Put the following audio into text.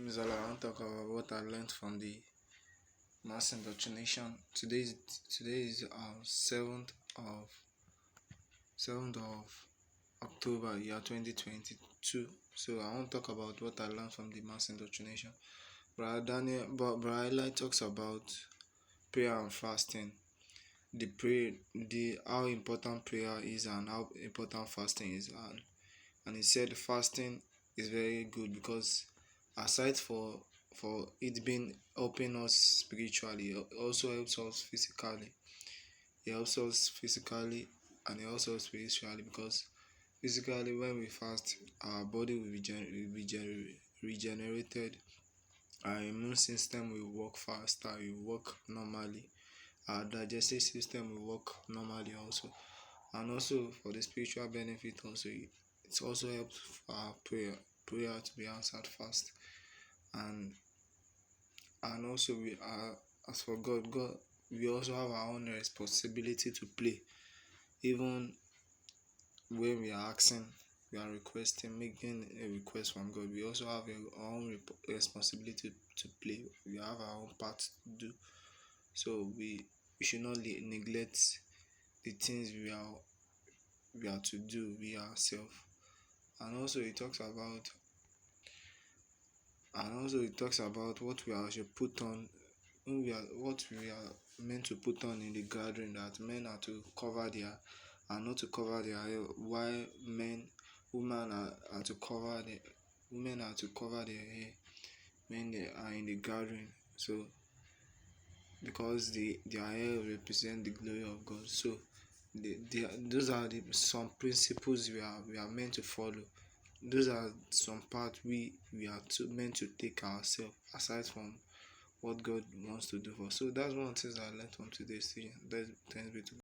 Mr. I want to talk about what I learned from the mass indoctrination. Today is 7th of October, year 2022. So I want to talk about what I learned from the mass indoctrination. Brother Eli talks about prayer and fasting. The how important prayer is and how important fasting is, and he said fasting is very good because aside for it being helping us spiritually, it also helps us physically. It helps us physically and it helps us spiritually because physically when we fast, our body will be regenerated. Our immune system will work faster, will work normally. Our digestive system will work normally also, and also for the spiritual benefit also, it also helps for our prayer to be answered fast. And and also we are, as for God, we also have our own responsibility to play. Even when we are asking, we are requesting, making a request from God, we also have our own responsibility to play. We have our own part to do. So we should not neglect the things we are to do we ourselves. And also it talks about what we are should put on, what we are meant to put on in the gathering, that men are to cover their are not to cover their hair, while women are to cover the women are to cover their hair when they are in the gathering. So because their hair represent the glory of God. So those are some principles we are meant to follow. Those are some parts we are meant to take ourselves aside from what God wants to do for us. So that's one of the things I learned from today's teaching. Thanks be to God.